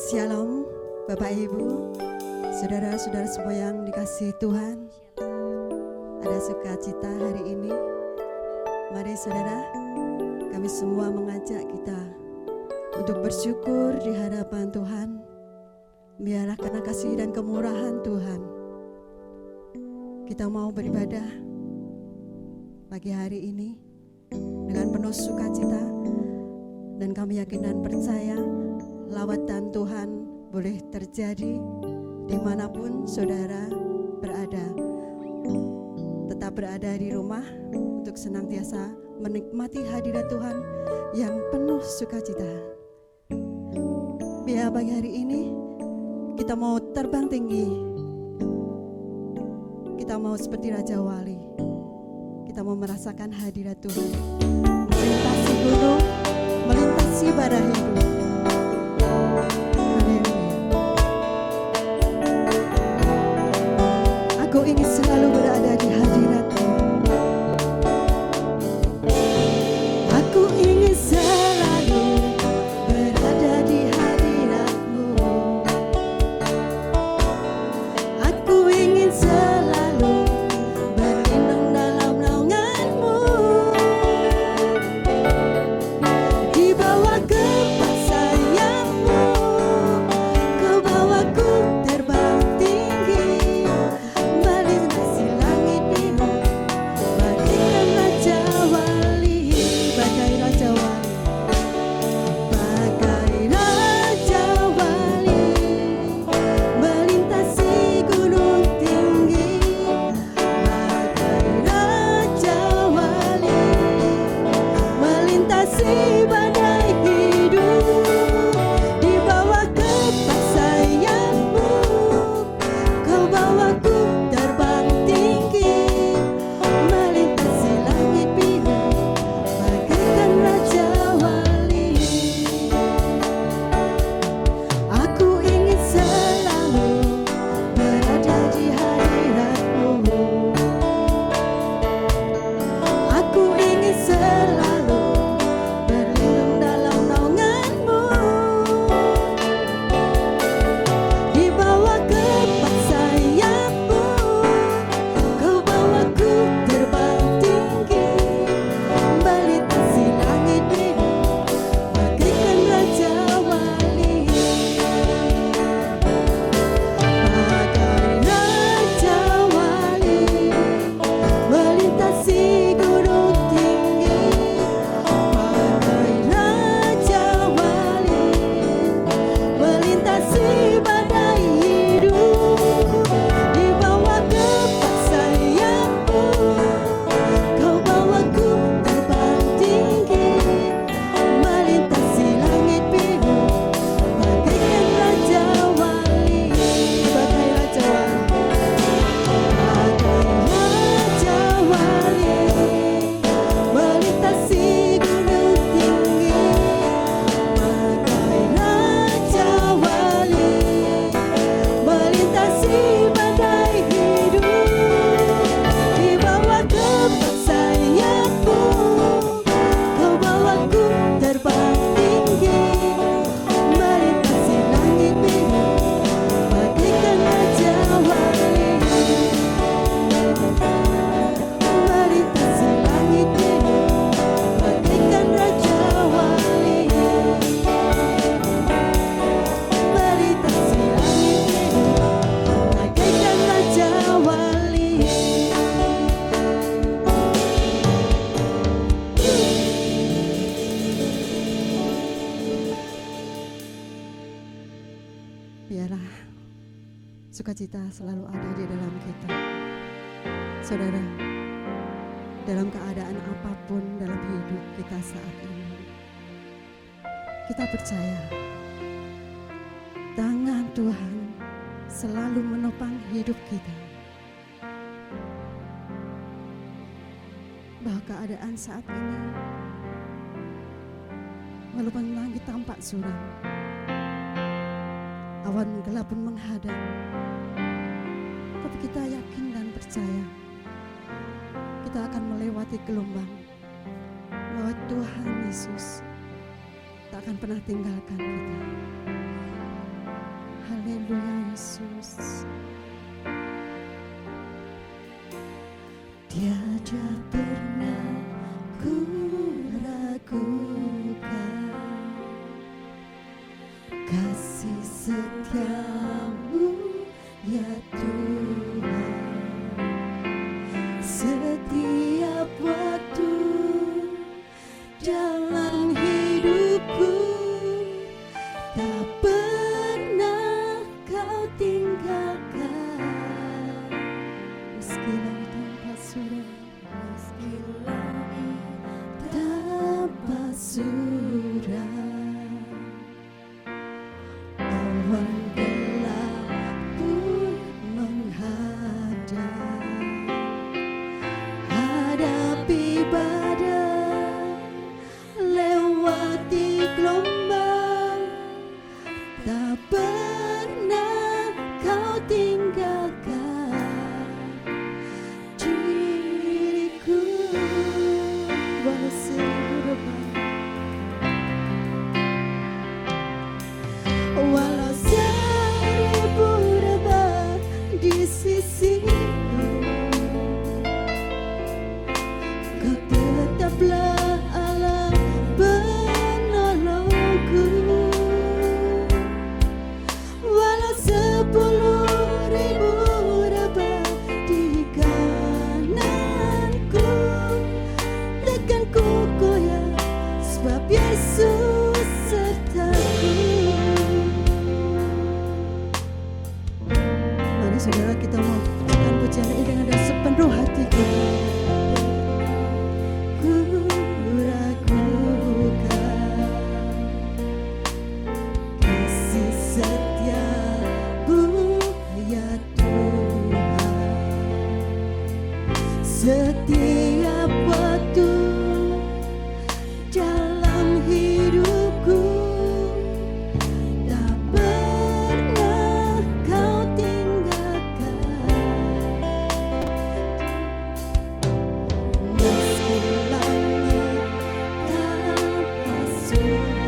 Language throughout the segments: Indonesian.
Shalom Bapak Ibu, saudara-saudara semua yang dikasihi Tuhan. Ada sukacita hari ini. Mari saudara, kami semua mengajak kita untuk bersyukur di hadapan Tuhan. Biarlah karena kasih dan kemurahan Tuhan, kita mau beribadah pagi hari ini dengan penuh sukacita. Dan kami yakin dan percaya lawatan Tuhan boleh terjadi dimanapun saudara berada. Tetap berada di rumah untuk senantiasa menikmati hadirat Tuhan yang penuh sukacita. Biar pagi hari ini kita mau terbang tinggi. Kita mau seperti Raja Wali. Kita mau merasakan hadirat Tuhan. Melintasi gunung, melintasi badai hidup. Aku ingin selalu berada di hadirat-Mu. Aku ingin selalu berada di hadirat-Mu. Aku ingin selalu berlindung dalam naungan-Mu. Di bawah kepak sayap-Mu, Kau bawaku terbang tinggi, melintasi langit biru, bagaikan Raja Wali, bagai Raja Wali, bagai Raja Wali, melintasi gunung tinggi, bagai Raja Wali, melintasi badai hidup. Di bawah kepak sayap-Mu, Kau bawaku terbang tinggi, melintasi langit biru, bagaikan Raja Wali. Aku ingin selalu berada di hadirat-Mu. Aku ingin selalu berlindung dalam naungan-Mu. Di bawah kepak sayap-Mu, Kau bawaku terbang tinggi, melintasi langit biru, bagaikan Raja Wali, bagai Raja Wali, melintasi gunung tinggi, bagai Raja Wali, melintasi badai hidup. Di bawah kepak sayap-Mu, Kau bawaku terbang tinggi, melintasi langit biru, bagaikan Raja Wali, bagai Raja Wali, melintasi gunung tinggi, bagai Raja Wali, melintasi badai hidup. Di bawah kepak sayap-Mu, Kau bawaku terbang tinggi, melintasi langit biru, bagaikan Raja Wali, melintasi langit biru, bagaikan Raja Wali, melintasi langit biru, bagaikan Raja Wali. Biarlah sukacita selalu ada di dalam kita. Saudara, dalam keadaan apapun dalam hidup kita saat ini, kita percaya tangan Tuhan selalu menopang hidup kita. Bahwa keadaan saat ini, walaupun langit tampak suram, awan gelap pun menghadang, tapi kita yakin dan percaya kita akan melewati gelombang, bahwa Tuhan Yesus tak akan pernah tinggalkan kita. Tiada pernah ku ragukan kasih setiamu ya Tuhan. Setiap waktu dalam hidupku tak pernah kau tinggalkan. Meski langit tanpa surut, meski langit tanpa surut, awan gelap pun menghadap, hadapi badai, lewati gelombang, tak pernah kau tinggalkan diriku. Walau seribu rebah, walau seribu rebah di sisiku, kau tetaplah Allah penolongku. Walau 10.000 rebah di kananku, takkan ku goyah sebab Yesus sertaku. Mari saudara kita mau pujikan pujian ini dengan sepenuh hati kita. Ku ragukan kasih setiamu ya Tuhan. Setiap waktu dalam hidupku tak pernah kau tinggalkan. Meski langit tanpa surut,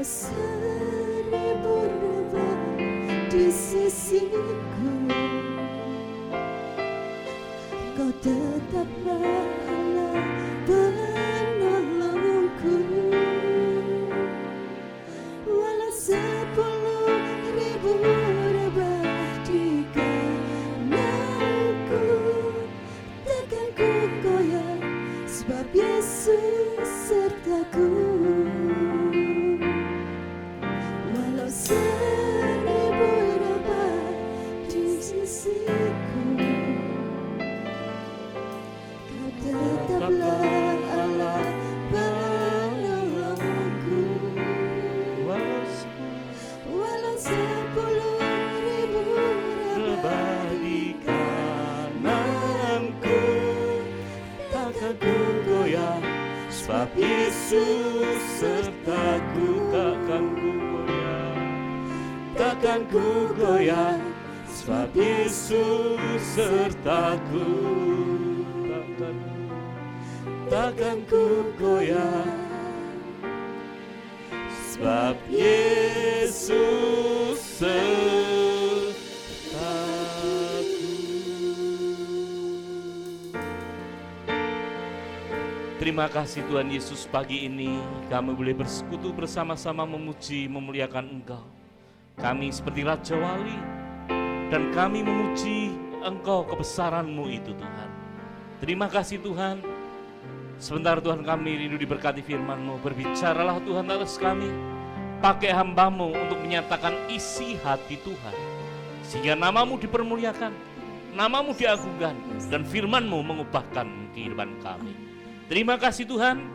seribu rebah di sisiku, Kau tetaplah Allah penolongku. Walau 10.000 rebah di kananku, takkan ku goyah, sebab Yesus sertaku. Walau 1000 rebah di sisiku, Kau tetaplah Allah penolongku. Walau 10.000 rebah di kananku, takkan ku goyah, sebab Yesus sertaku. Takkan ku goyah, sebab Yesus sertaku. Takkan ku goyah, sebab Yesus sertaku. Terima kasih Tuhan Yesus, pagi ini kami boleh bersekutu bersama-sama memuji, memuliakan Engkau. Kami seperti Raja Wali, dan kami memuji Engkau kebesaran-Mu itu Tuhan. Terima kasih Tuhan. Sebentar Tuhan kami rindu diberkati firman-Mu. Berbicaralah Tuhan atas kami. Pakai hamba-Mu untuk menyatakan isi hati Tuhan. Sehingga nama-Mu dipermuliakan, nama-Mu diagungkan, dan firman-Mu mengubahkan kehidupan kami. Terima kasih Tuhan.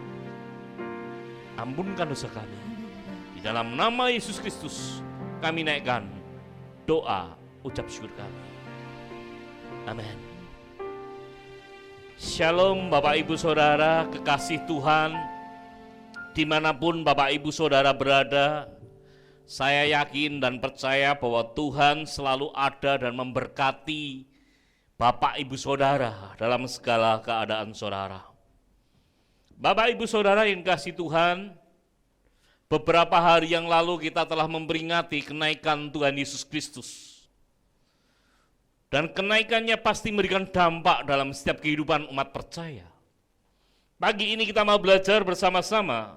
Ampunkan dosa kami. Di dalam nama Yesus Kristus kami naikkan doa ucap syukur kami. Amin. Shalom Bapak Ibu Saudara, kekasih Tuhan, dimanapun Bapak Ibu Saudara berada, saya yakin dan percaya bahwa Tuhan selalu ada dan memberkati Bapak Ibu Saudara dalam segala keadaan saudara. Bapak Ibu Saudara yang kasih Tuhan, beberapa hari yang lalu kita telah memperingati kenaikan Tuhan Yesus Kristus. Dan kenaikannya pasti memberikan dampak dalam setiap kehidupan umat percaya. Pagi ini kita mau belajar bersama-sama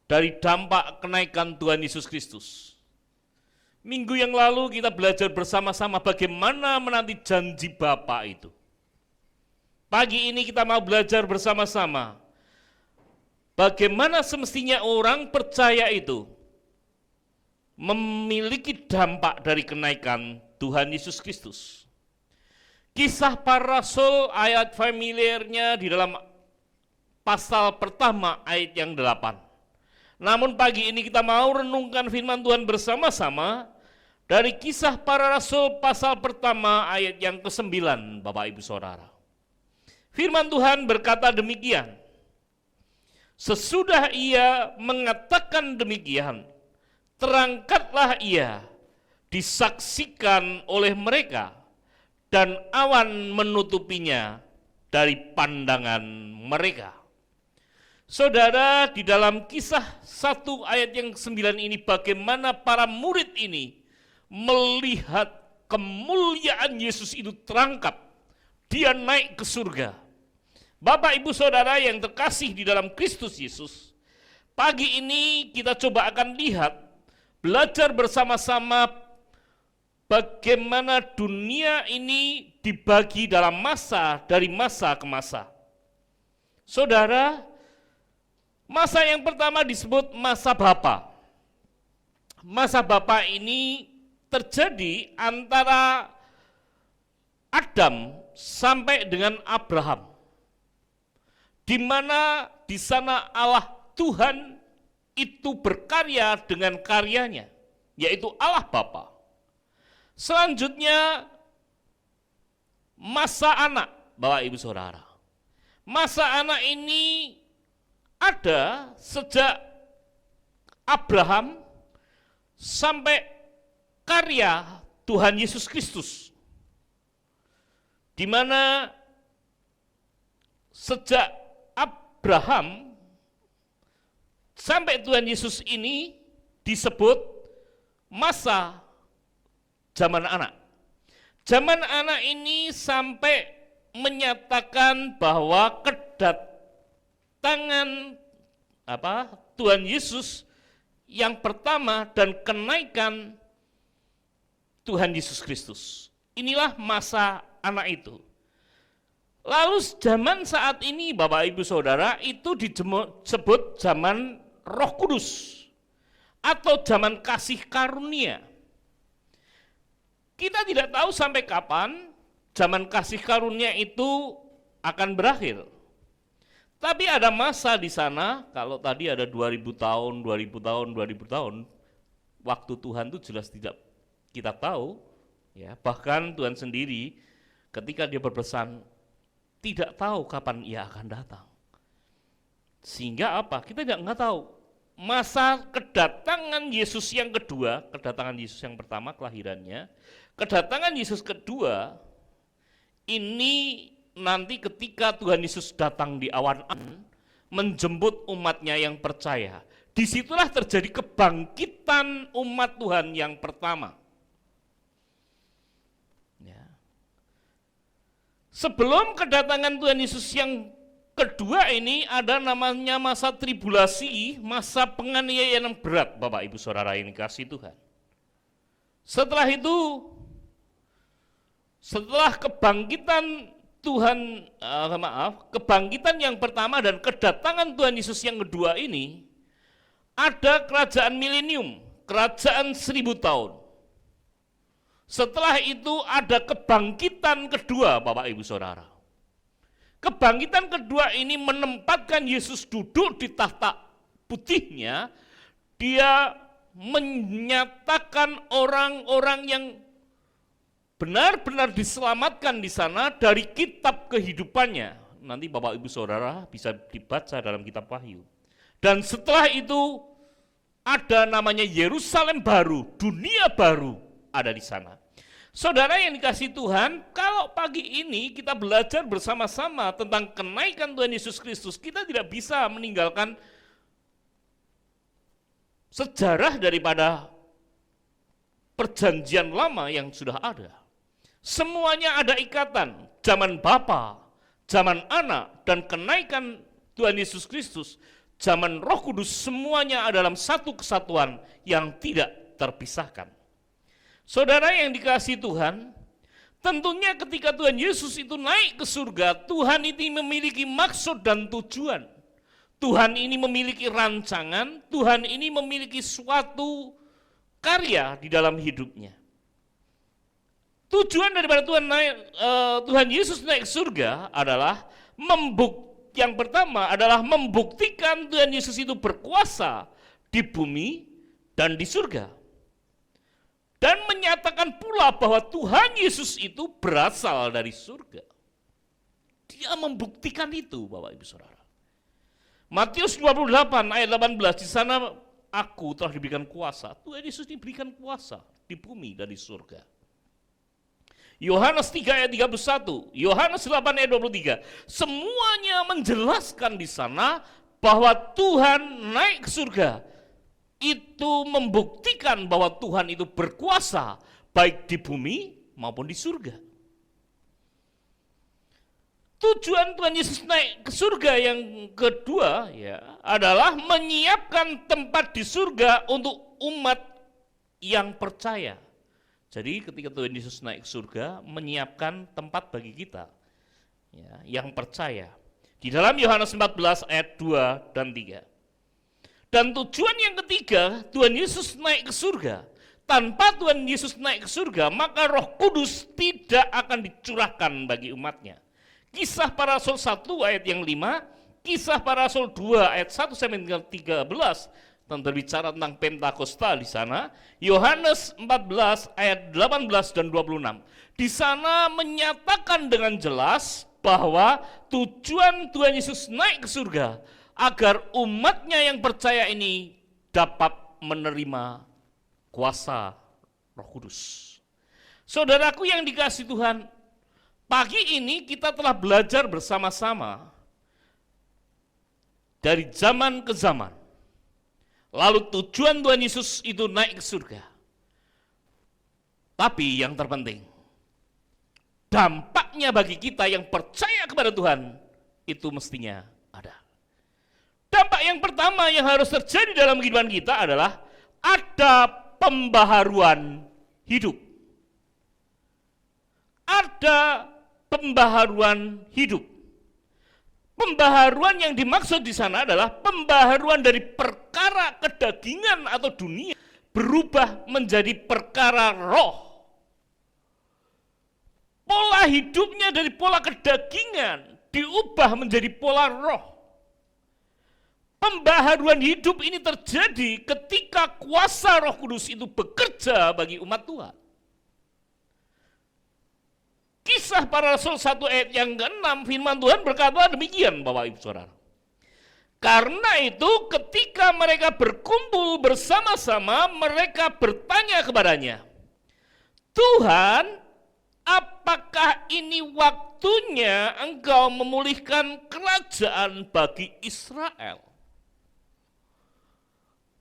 dari dampak kenaikan Tuhan Yesus Kristus. Minggu yang lalu kita belajar bersama-sama bagaimana menanti janji Bapa itu. Pagi ini kita mau belajar bersama-sama bagaimana semestinya orang percaya itu memiliki dampak dari kenaikan Tuhan Yesus Kristus. Kisah para rasul ayat familiarnya di dalam pasal pertama ayat yang 8. Namun pagi ini kita mau renungkan firman Tuhan bersama-sama dari kisah para rasul pasal pertama ayat yang ke-9, Bapak Ibu Saudara. Firman Tuhan berkata demikian. Sesudah ia mengatakan demikian, terangkatlah ia, disaksikan oleh mereka, dan awan menutupinya dari pandangan mereka. Saudara, di dalam kisah 1 ayat yang 9 ini, bagaimana para murid ini melihat kemuliaan Yesus itu terangkat, dia naik ke surga. Bapak Ibu Saudara yang terkasih di dalam Kristus Yesus, pagi ini kita coba akan lihat, belajar bersama-sama bagaimana dunia ini dibagi dalam masa, dari masa ke masa. Saudara, masa yang pertama disebut masa Bapa. Masa Bapa ini terjadi antara Adam sampai dengan Abraham, di mana di sana Allah Tuhan itu berkarya dengan karyanya, yaitu Allah Bapa. Selanjutnya masa anak, Bapak Ibu Saudara. Masa anak ini ada sejak Abraham sampai karya Tuhan Yesus Kristus, di mana sejak Abraham sampai Tuhan Yesus ini disebut masa zaman anak. Zaman anak ini sampai menyatakan bahwa kedatangan Tuhan Yesus yang pertama dan kenaikan Tuhan Yesus Kristus. Inilah masa anak itu. Lalu zaman saat ini Bapak Ibu Saudara itu disebut zaman Roh Kudus atau zaman kasih karunia. Kita tidak tahu sampai kapan zaman kasih karunia itu akan berakhir. Tapi ada masa di sana, kalau tadi ada 2000 tahun, 2000 tahun, waktu Tuhan itu jelas tidak kita tahu, ya. Bahkan Tuhan sendiri ketika dia berpesan tidak tahu kapan ia akan datang. Sehingga apa? Kita nggak tahu. Masa kedatangan Yesus yang kedua, kedatangan Yesus yang pertama kelahirannya, kedatangan Yesus kedua ini nanti ketika Tuhan Yesus datang di awan menjemput umatnya yang percaya. Disitulah terjadi kebangkitan umat Tuhan yang pertama. Ya. Sebelum kedatangan Tuhan Yesus yang kedua ini ada namanya masa tribulasi, masa penganiayaan yang berat, Bapak Ibu Saudara yang dikasihi Tuhan. Setelah itu, setelah kebangkitan kebangkitan yang pertama dan kedatangan Tuhan Yesus yang kedua ini, ada kerajaan milenium, kerajaan 1000 tahun. Setelah itu ada kebangkitan kedua, Bapak Ibu Saudara. Kebangkitan kedua ini menempatkan Yesus duduk di tahta putihnya, dia menyatakan orang-orang yang benar-benar diselamatkan di sana dari kitab kehidupannya. Nanti Bapak Ibu Saudara bisa dibaca dalam kitab Wahyu. Dan setelah itu ada namanya Yerusalem baru, dunia baru ada di sana. Saudara yang dikasihi Tuhan, kalau pagi ini kita belajar bersama-sama tentang kenaikan Tuhan Yesus Kristus, kita tidak bisa meninggalkan sejarah daripada perjanjian lama yang sudah ada. Semuanya ada ikatan, zaman Bapa, zaman Anak, dan kenaikan Tuhan Yesus Kristus, zaman Roh Kudus, semuanya dalam satu kesatuan yang tidak terpisahkan. Saudara yang dikasihi Tuhan, tentunya ketika Tuhan Yesus itu naik ke surga, Tuhan ini memiliki maksud dan tujuan. Tuhan ini memiliki rancangan, Tuhan ini memiliki suatu karya di dalam hidupnya. Tujuan daripada Tuhan Yesus naik ke surga adalah yang pertama adalah membuktikan Tuhan Yesus itu berkuasa di bumi dan di surga. Dan menyatakan pula bahwa Tuhan Yesus itu berasal dari surga. Dia membuktikan itu, Bapak Ibu Saudara. Matius 28 ayat 18, di sana aku telah diberikan kuasa. Tuhan Yesus diberikan kuasa di bumi dan di surga. Yohanes 3 ayat 31, Yohanes 8 ayat 23, semuanya menjelaskan di sana bahwa Tuhan naik ke surga. Itu membuktikan bahwa Tuhan itu berkuasa baik di bumi maupun di surga. Tujuan Tuhan Yesus naik ke surga yang kedua ya adalah menyiapkan tempat di surga untuk umat yang percaya. Jadi ketika Tuhan Yesus naik ke surga, menyiapkan tempat bagi kita ya, yang percaya. Di dalam Yohanes 14 ayat 2 dan 3. Dan tujuan yang ketiga, Tuhan Yesus naik ke surga. Tanpa Tuhan Yesus naik ke surga, maka Roh Kudus tidak akan dicurahkan bagi umatnya. Kisah para Rasul 1 ayat yang 5, Kisah para Rasul 2 ayat 1 sampai 13, berbicara tentang Pentakosta di sana. Yohanes 14 ayat 18 dan 26. Di sana menyatakan dengan jelas bahwa tujuan Tuhan Yesus naik ke surga agar umatnya yang percaya ini dapat menerima kuasa Roh Kudus. Saudaraku yang dikasihi Tuhan, pagi ini kita telah belajar bersama-sama dari zaman ke zaman. Lalu tujuan Tuhan Yesus itu naik ke surga. Tapi yang terpenting, dampaknya bagi kita yang percaya kepada Tuhan, itu mestinya ada. Dampak yang pertama yang harus terjadi dalam kehidupan kita adalah ada pembaharuan hidup. Ada pembaharuan hidup. Pembaharuan yang dimaksud di sana adalah pembaharuan dari perkara kedagingan atau dunia berubah menjadi perkara roh. Pola hidupnya dari pola kedagingan diubah menjadi pola roh. Pembaharuan hidup ini terjadi ketika kuasa Roh Kudus itu bekerja bagi umat Tuhan. Kisah Para Rasul 1 ayat yang ke-6, firman Tuhan berkata demikian, Bapak Ibu Saudara. Karena itu ketika mereka berkumpul bersama-sama, mereka bertanya kepadanya, Tuhan, apakah ini waktunya Engkau memulihkan kerajaan bagi Israel?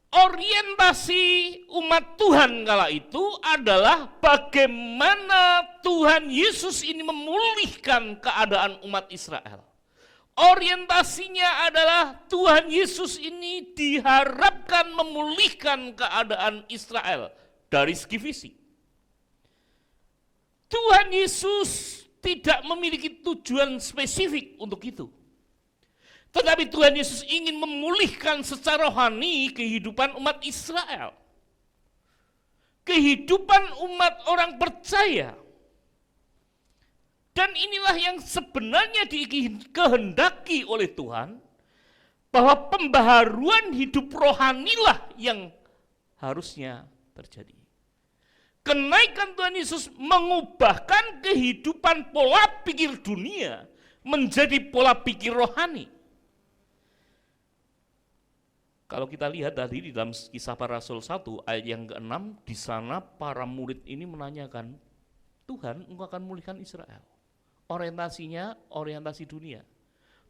Orientasi umat Tuhan kala itu adalah bagaimana Tuhan Yesus ini memulihkan keadaan umat Israel. Orientasinya adalah Tuhan Yesus ini diharapkan memulihkan keadaan Israel dari segi fisik. Tuhan Yesus tidak memiliki tujuan spesifik untuk itu. Tetapi Tuhan Yesus ingin memulihkan secara rohani kehidupan umat Israel. Kehidupan umat orang percaya. Dan inilah yang sebenarnya dikehendaki oleh Tuhan, bahwa pembaharuan hidup rohanilah yang harusnya terjadi. Kenaikan Tuhan Yesus mengubahkan kehidupan pola pikir dunia menjadi pola pikir rohani. Kalau kita lihat tadi di dalam Kisah Para Rasul 1 ayat yang ke-6, di sana para murid ini menanyakan, Tuhan, Engkau akan memulihkan Israel. Orientasinya orientasi dunia.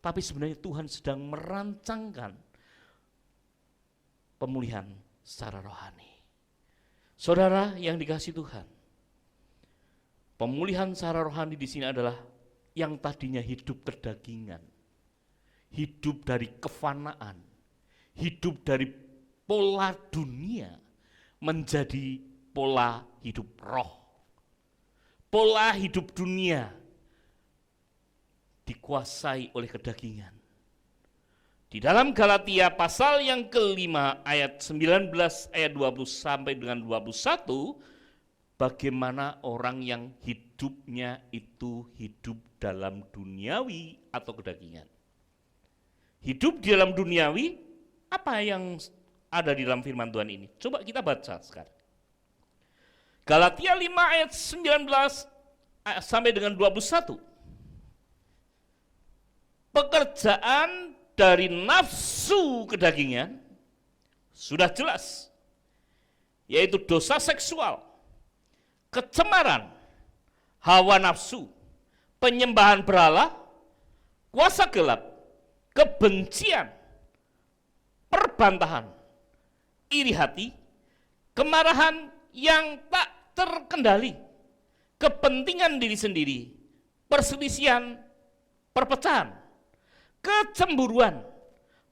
Tapi sebenarnya Tuhan sedang merancangkan pemulihan secara rohani. Saudara yang dikasihi Tuhan, pemulihan secara rohani di sini adalah yang tadinya hidup kedagingan, hidup dari kefanaan, hidup dari pola dunia menjadi pola hidup roh. Pola hidup dunia dikuasai oleh kedagingan. Di dalam Galatia pasal yang ke-5 ayat 19 ayat 20 sampai dengan 21, bagaimana orang yang hidupnya itu hidup dalam duniawi atau kedagingan. Hidup di dalam duniawi, apa yang ada di dalam firman Tuhan ini? Coba kita baca sekarang. Galatia 5 ayat 19 sampai dengan 21. Pekerjaan dari nafsu kedagingan sudah jelas, yaitu dosa seksual, kecemaran, hawa nafsu, penyembahan berhala, kuasa gelap, kebencian, perbantahan, iri hati, kemarahan yang tak terkendali, kepentingan diri sendiri, perselisihan, perpecahan, kecemburuan,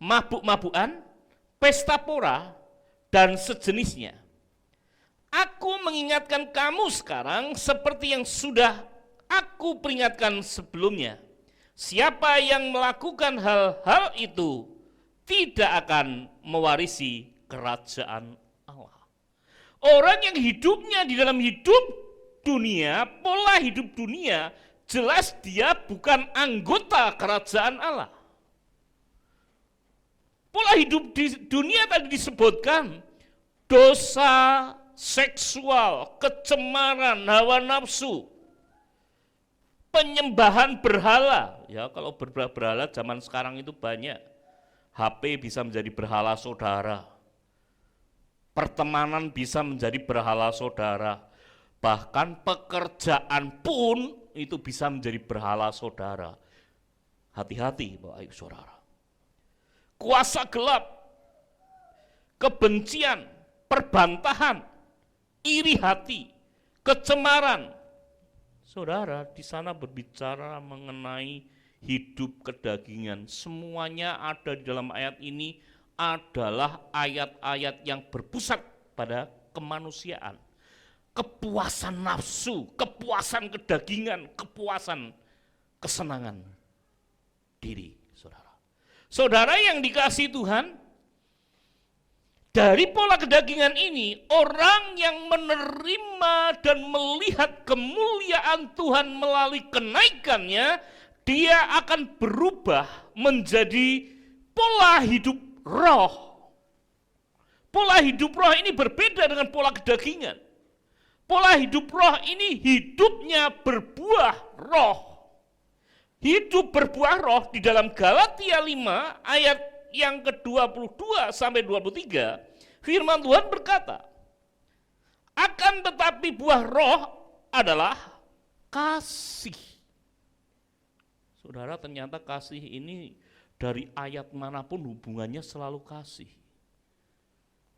mabuk-mabukan, pesta pora, dan sejenisnya. Aku mengingatkan kamu sekarang seperti yang sudah aku peringatkan sebelumnya. Siapa yang melakukan hal-hal itu tidak akan mewarisi kerajaan Allah. Orang yang hidupnya di dalam hidup dunia, pola hidup dunia, jelas dia bukan anggota kerajaan Allah. Pola hidup di dunia tadi disebutkan dosa seksual, kecemaran, hawa nafsu, penyembahan berhala. Ya, kalau berhala zaman sekarang itu banyak. HP bisa menjadi berhala saudara. Pertemanan bisa menjadi berhala saudara. Bahkan pekerjaan pun itu bisa menjadi berhala saudara. Hati-hati Bapak Ibu Saudara. Kuasa gelap, kebencian, perbantahan, iri hati, kecemaran. Saudara, di sana berbicara mengenai hidup kedagingan. Semuanya ada di dalam ayat ini adalah ayat-ayat yang berpusat pada kemanusiaan. Kepuasan nafsu, kepuasan kedagingan, kepuasan kesenangan diri, saudara. Saudara yang dikasihi Tuhan, dari pola kedagingan ini, orang yang menerima dan melihat kemuliaan Tuhan melalui kenaikannya, dia akan berubah menjadi pola hidup roh. Pola hidup roh ini berbeda dengan pola kedagingan. Pola hidup roh ini hidupnya berbuah roh. Hidup berbuah roh di dalam Galatia 5 ayat yang ke-22 sampai 23, firman Tuhan berkata, akan tetapi buah roh adalah kasih. Saudara, ternyata kasih ini dari ayat manapun hubungannya selalu kasih.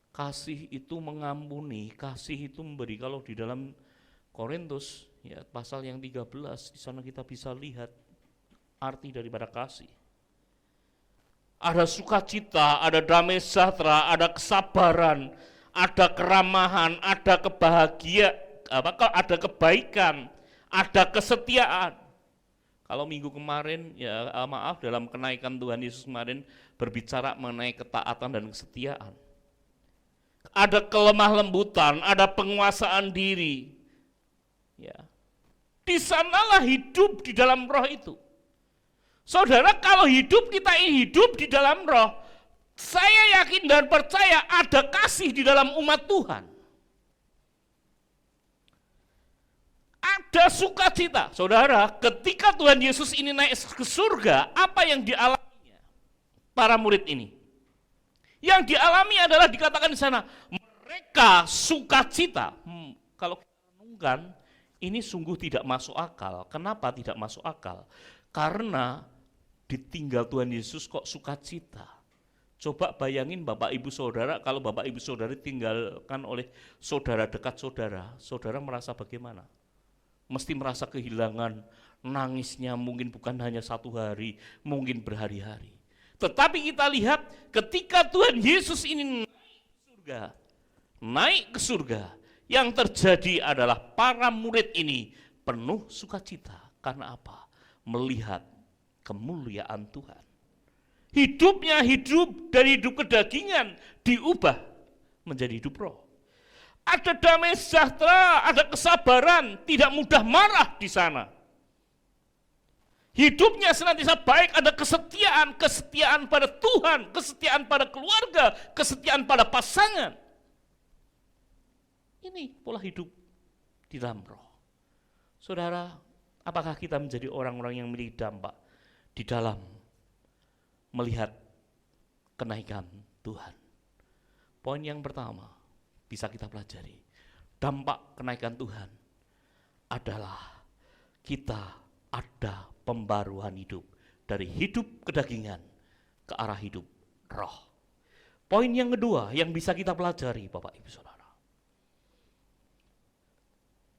Kasih itu mengampuni, kasih itu memberi. Kalau di dalam Korintus ya pasal yang 13, di sana kita bisa lihat arti daripada kasih. Ada sukacita, ada damai sejahtera, ada kesabaran, ada keramahan, ada kebahagiaan, ada kebaikan, ada kesetiaan. Kalau minggu kemarin ya maaf, dalam kenaikan Tuhan Yesus kemarin berbicara mengenai ketaatan dan kesetiaan. Ada kelemah lembutan, ada penguasaan diri. Ya. Di sanalah hidup di dalam roh itu. Saudara, kalau hidup kita ini hidup di dalam roh, saya yakin dan percaya ada kasih di dalam umat Tuhan. Ada sukacita. Saudara, ketika Tuhan Yesus ini naik ke surga, apa yang dialaminya para murid ini? Yang dialami adalah dikatakan di sana, mereka sukacita. Kalau kita renungkan, ini sungguh tidak masuk akal. Kenapa tidak masuk akal? Karena ditinggal Tuhan Yesus kok sukacita. Coba bayangin Bapak Ibu Saudara, kalau Bapak Ibu Saudara ditinggalkan oleh saudara dekat saudara, saudara merasa bagaimana? Mesti merasa kehilangan, nangisnya mungkin bukan hanya 1 hari, mungkin berhari-hari. Tetapi kita lihat ketika Tuhan Yesus ini naik ke surga, yang terjadi adalah para murid ini penuh sukacita. Karena apa? Melihat kemuliaan Tuhan. Hidupnya hidup dari hidup kedagingan diubah menjadi hidup roh. Ada damai sejahtera, ada kesabaran, tidak mudah marah di sana. Hidupnya senantiasa baik, ada kesetiaan, kesetiaan pada Tuhan, kesetiaan pada keluarga, kesetiaan pada pasangan. Ini pola hidup di dalam roh. Saudara, apakah kita menjadi orang-orang yang memiliki dampak di dalam melihat kenaikan Tuhan? Poin yang pertama bisa kita pelajari. Dampak kenaikan Tuhan adalah kita ada pembaruan hidup dari hidup kedagingan ke arah hidup roh. Poin yang kedua yang bisa kita pelajari Bapak Ibu Saudara.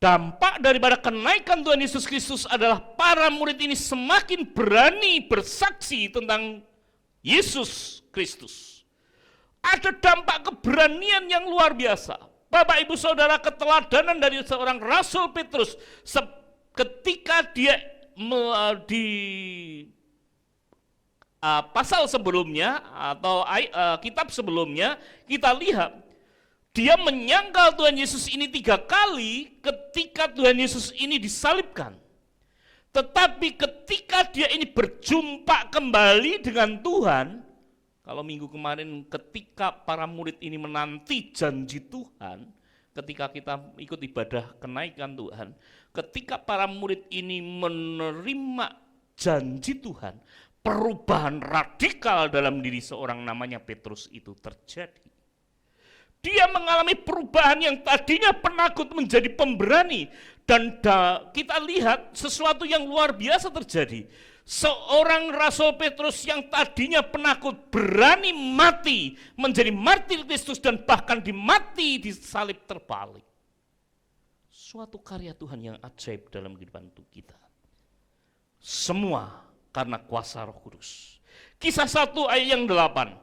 Dampak daripada kenaikan Tuhan Yesus Kristus adalah para murid ini semakin berani bersaksi tentang Yesus Kristus. Ada dampak keberanian yang luar biasa. Bapak Ibu Saudara, keteladanan dari seorang Rasul Petrus ketika dia di pasal sebelumnya atau kitab sebelumnya kita lihat dia menyangkal Tuhan Yesus ini 3 kali ketika Tuhan Yesus ini disalibkan. Tetapi ketika dia ini berjumpa kembali dengan Tuhan, kalau minggu kemarin ketika para murid ini menanti janji Tuhan, ketika kita ikut ibadah kenaikan Tuhan, ketika para murid ini menerima janji Tuhan, perubahan radikal dalam diri seorang namanya Petrus itu terjadi. Dia mengalami perubahan yang tadinya penakut menjadi pemberani. Dan kita lihat sesuatu yang luar biasa terjadi. Seorang Rasul Petrus yang tadinya penakut berani mati menjadi martir Kristus dan bahkan dimati di salib terbalik. Suatu karya Tuhan yang ajaib dalam kehidupan kita. Semua karena kuasa Roh Kudus. Kisah 1 ayat yang 8.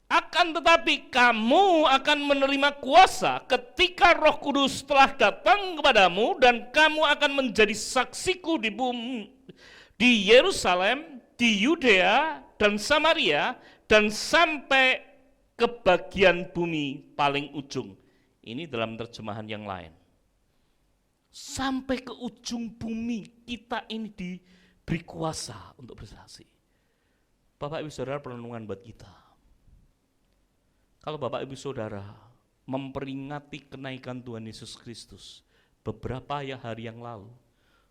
Akan tetapi kamu akan menerima kuasa ketika Roh Kudus telah datang kepadamu dan kamu akan menjadi saksiku di bumi, di Yerusalem, di Yudea dan Samaria dan sampai ke bagian bumi paling ujung. Ini dalam terjemahan yang lain. Sampai ke ujung bumi kita ini diberi kuasa untuk bersaksi. Bapak Ibu Saudara, perenungan buat kita. Kalau Bapak Ibu Saudara memperingati kenaikan Tuhan Yesus Kristus beberapa hari yang lalu,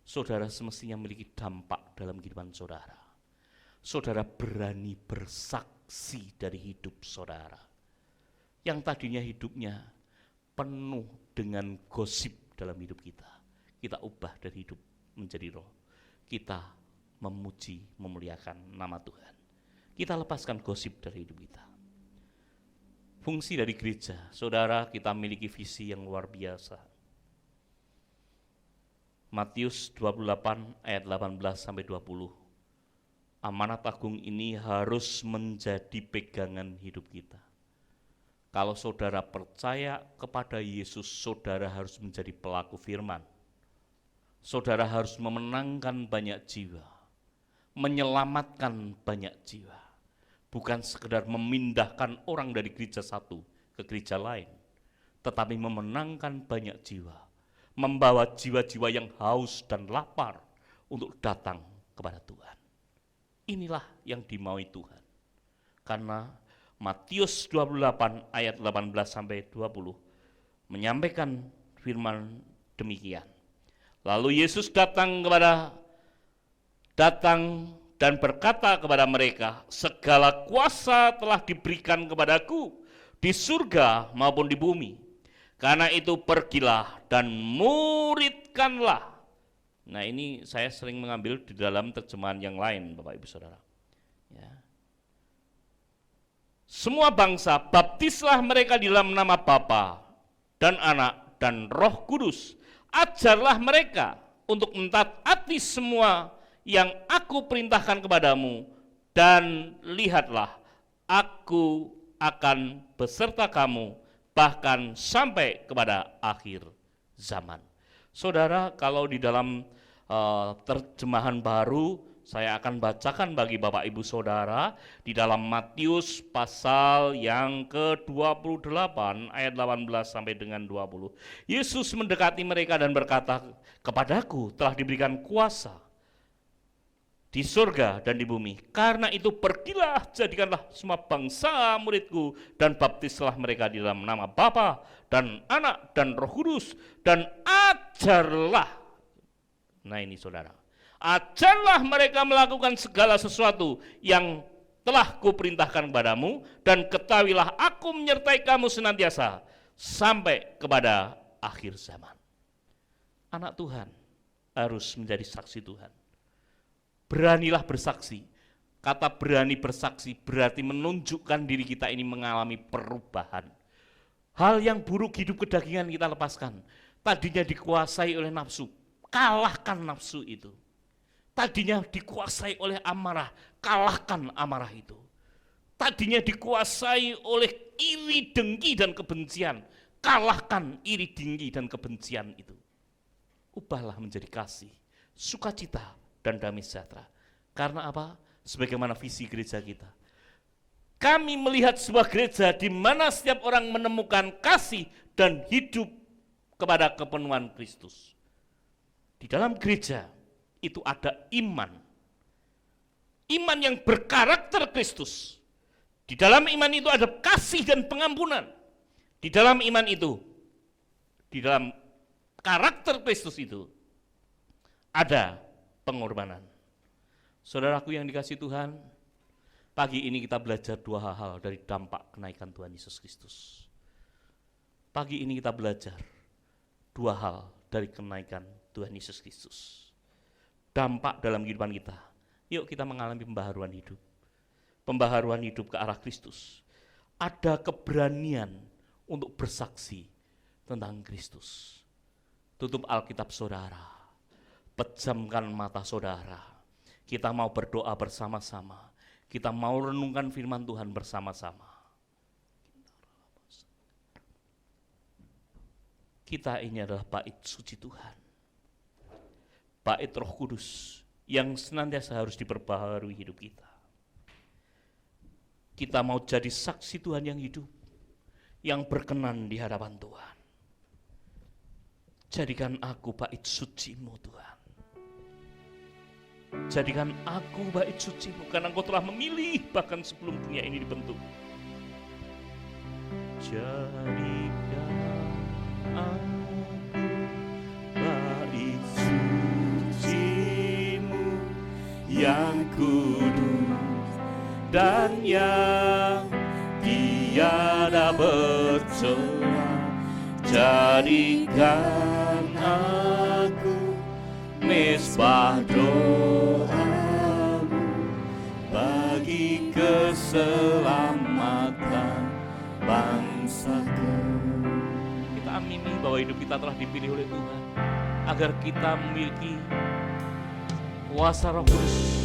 saudara semestinya memiliki dampak dalam kehidupan saudara. Saudara berani bersaksi dari hidup saudara. Yang tadinya hidupnya penuh dengan gosip dalam hidup kita. Kita ubah dari hidup menjadi roh. Kita memuji, memuliakan nama Tuhan. Kita lepaskan gosip dari hidup kita. Fungsi dari gereja, saudara, kita memiliki visi yang luar biasa. Matius 28 ayat 18 sampai 20. Amanat agung ini harus menjadi pegangan hidup kita. Kalau saudara percaya kepada Yesus, saudara harus menjadi pelaku firman. Saudara harus memenangkan banyak jiwa, menyelamatkan banyak jiwa. Bukan sekedar memindahkan orang dari gereja satu ke gereja lain, tetapi memenangkan banyak jiwa, membawa jiwa-jiwa yang haus dan lapar untuk datang kepada Tuhan. Inilah yang dimaui Tuhan. Karena Matius 28 ayat 18 sampai 20 menyampaikan firman demikian. Lalu Yesus datang dan berkata kepada mereka, segala kuasa telah diberikan kepadaku di surga maupun di bumi. Karena itu pergilah dan muridkanlah. Nah, ini saya sering mengambil di dalam terjemahan yang lain, Bapak Ibu Saudara. Ya. Semua bangsa, baptislah mereka di dalam nama Bapa dan Anak dan Roh Kudus. Ajarlah mereka untuk mentaati semua yang aku perintahkan kepadamu, dan lihatlah, aku akan beserta kamu bahkan sampai kepada akhir zaman. Saudara, kalau di dalam terjemahan baru, saya akan bacakan bagi Bapak Ibu Saudara di dalam Matius pasal yang ke-28 ayat 18 sampai dengan 20. Yesus mendekati mereka dan berkata, kepadaku telah diberikan kuasa di surga dan di bumi. Karena itu pergilah, jadikanlah semua bangsa muridku dan baptislah mereka di dalam nama Bapa dan Anak dan Roh Kudus dan ajarlah. Nah ini saudara, ajarlah mereka melakukan segala sesuatu yang telah kuperintahkan kepadamu dan ketahuilah aku menyertai kamu senantiasa sampai kepada akhir zaman. Anak Tuhan harus menjadi saksi Tuhan. Beranilah bersaksi. Kata berani bersaksi berarti menunjukkan diri kita ini mengalami perubahan. Hal yang buruk hidup kedagingan kita lepaskan. Tadinya dikuasai oleh nafsu, kalahkan nafsu itu. Tadinya dikuasai oleh amarah, kalahkan amarah itu. Tadinya dikuasai oleh iri, dengki, dan kebencian, kalahkan iri, dengki, dan kebencian itu. Ubahlah menjadi kasih, sukacita, dan damai sejahtera. Karena apa? Sebagaimana visi gereja kita. Kami melihat sebuah gereja di mana setiap orang menemukan kasih dan hidup kepada kepenuhan Kristus. Di dalam gereja itu ada iman. Iman yang berkarakter Kristus. Di dalam iman itu ada kasih dan pengampunan. Di dalam iman itu, di dalam karakter Kristus itu, ada pengorbanan. Saudaraku yang dikasihi Tuhan, pagi ini kita belajar dua hal dari dampak kenaikan Tuhan Yesus Kristus. Pagi ini kita belajar dua hal dari kenaikan Tuhan Yesus Kristus. Dampak dalam kehidupan kita Yuk kita mengalami pembaharuan hidup. Pembaharuan hidup ke arah Kristus. Ada keberanian untuk bersaksi tentang Kristus. Tutup Alkitab saudara. Pejamkan mata saudara. Kita mau berdoa bersama-sama. Kita mau renungkan firman Tuhan bersama-sama. Kita ini adalah bait suci Tuhan. Bait Roh Kudus yang senantiasa harus diperbaharui hidup kita. Kita mau jadi saksi Tuhan yang hidup, yang berkenan di hadapan Tuhan. Jadikan aku bait suci-Mu Tuhan. Jadikan aku bait suci-Mu, karena Engkau telah memilih bahkan sebelum dunia ini dibentuk. Jadikan aku bait suci-Mu yang kudus dan yang tiada bercela. Jadikan aku mesbah doamu bagi keselamatan bangsaku. Kita amini bahwa hidup kita telah dipilih oleh Tuhan agar kita memiliki kuasa Roh Kudus.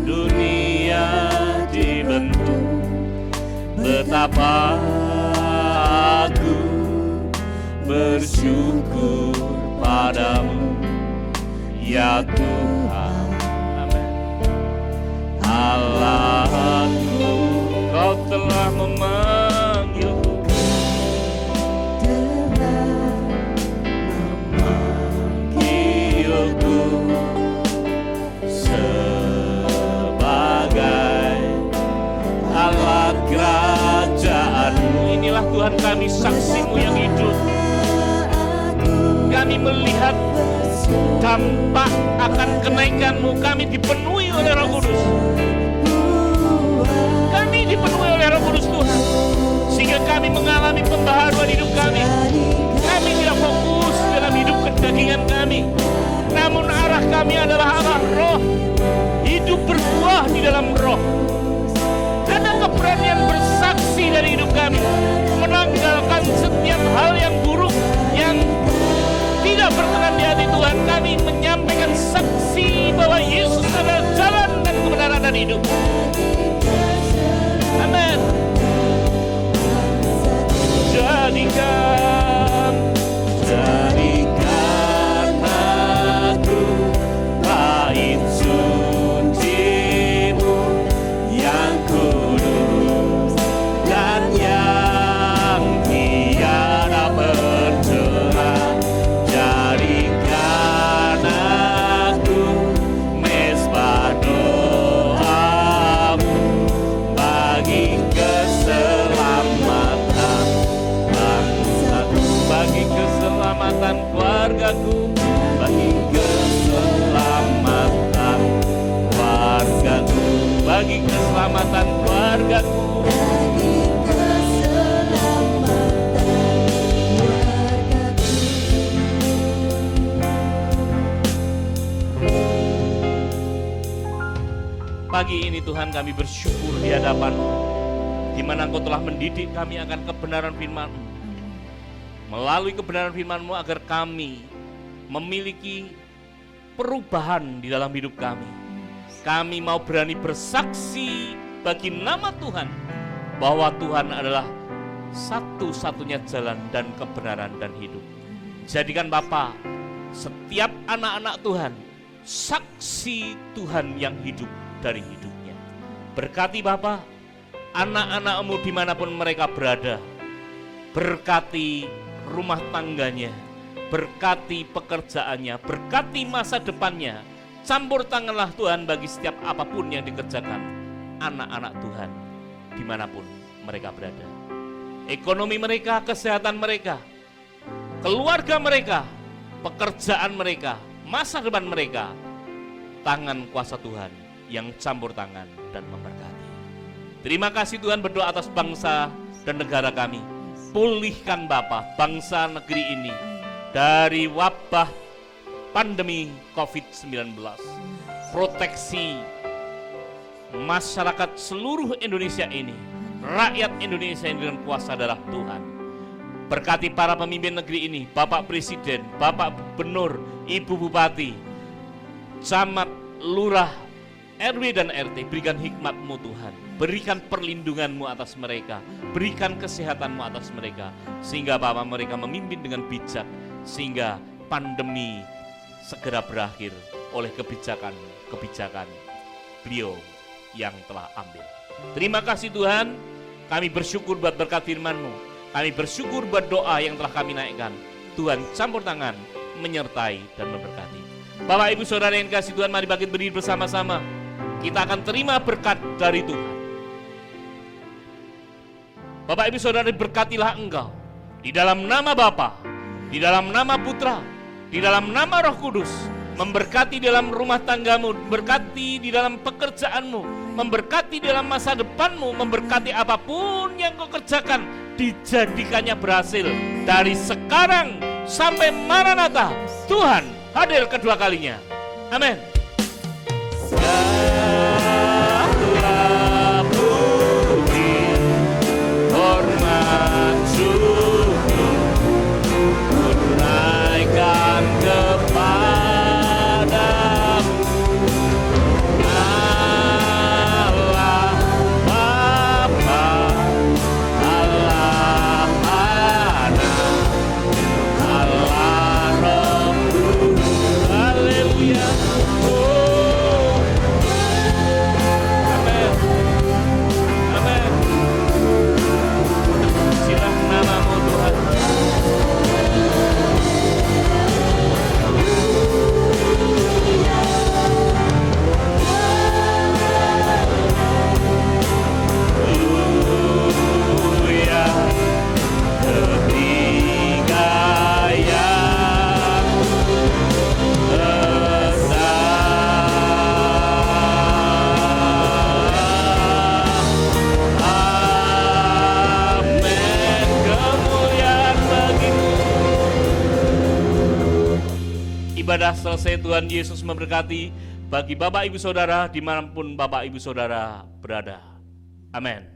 Dunia dibentuk, betapa aku bersyukur padamu, ya Tuhan. Amin. Allahku, Kau telah memanggilku, sebagai alat kerajaan-Mu. Inilah Tuhan kami, saksi-Mu yang hidup. Kami melihat dampak akan kenaikan-Mu. Kami dipenuhi oleh Roh Kudus. Kami dipenuhi oleh Roh Kudus Tuhan, sehingga kami mengalami pembaharuan hidup kami. Kami tidak fokus dalam hidup kedagingan kami, namun arah kami adalah arah roh. Hidup berbuah di dalam roh. Ada keberanian bersaksi dari hidup kami, menanggalkan setiap hal yang buruk, yang tidak berkenan di hati Tuhan. Kami menyampaikan saksi bahwa Yesus adalah jalan dan kebenaran dan hidup. Amin. Jadikan aku bait suci-Mu yang kudus dan yang tiada bercela. Jadikan aku mesbah doa-Mu bagi keselamatan bangsaku, bagi keselamatan keluargaku, bagi keselamatan keluargaku, bagi keselamatan keluargaku. Pagi ini Tuhan kami bersyukur di hadapan-Mu, di mana Engkau telah mendidik kami akan kebenaran firman-Mu. Melalui kebenaran firman-Mu agar kami memiliki perubahan di dalam hidup kami. Kami mau berani bersaksi bagi nama Tuhan, bahwa Tuhan adalah satu-satunya jalan dan kebenaran dan hidup. Jadikan Bapa setiap anak-anak Tuhan saksi Tuhan yang hidup dari hidupnya. Berkati Bapa anak-anak-Mu dimanapun mereka berada. Berkati rumah tangganya, berkati pekerjaannya, berkati masa depannya. Campur tanganlah Tuhan bagi setiap apapun yang dikerjakan anak-anak Tuhan dimanapun mereka berada. Ekonomi mereka, kesehatan mereka, keluarga mereka, pekerjaan mereka, masa depan mereka, tangan kuasa Tuhan yang campur tangan dan memberkati. Terima kasih Tuhan, berdoa atas bangsa dan negara kami. Pulihkan Bapa bangsa negeri ini dari wabah pandemi COVID-19. Proteksi masyarakat seluruh Indonesia ini, rakyat Indonesia ini dengan kuasa darah Tuhan. Berkati para pemimpin negeri ini, Bapak Presiden, Bapak Gubernur, Ibu Bupati, camat, lurah, RW dan RT, berikan hikmat-Mu Tuhan. Berikan perlindungan-Mu atas mereka, berikan kesehatan-Mu atas mereka, sehingga Bapak mereka memimpin dengan bijak, sehingga pandemi segera berakhir oleh kebijakan beliau yang telah ambil. Terima kasih Tuhan, kami bersyukur buat berkat firman-Mu. Kami bersyukur buat doa yang telah kami naikkan. Tuhan campur tangan, menyertai dan memberkati. Bapak Ibu Saudara yang kasih Tuhan, mari bangkit berdiri bersama-sama. Kita akan terima berkat dari Tuhan. Bapak Ibu Saudara, berkatilah engkau di dalam nama Bapa, di dalam nama Putra, di dalam nama Roh Kudus. Memberkati dalam rumah tanggamu, memberkati di dalam pekerjaanmu, memberkati dalam masa depanmu, memberkati apapun yang kau kerjakan, dijadikannya berhasil. Dari sekarang sampai Maranatha, Tuhan hadir kedua kalinya. Amin. Segala puji, hormat, syukur, menaikkan kepadamu, Allah Bapa, Allah Anak, Allah Roh Kudus. Haleluya. Amin. Amin. Silah namamu Tuhan. Haleluya. Ketiga yang esa. Amin. Kemuliaan bagimu. Ibadah selesai. Tuhan Yesus memberkati bagi Bapak Ibu Saudara dimanapun Bapak Ibu Saudara berada. Amin.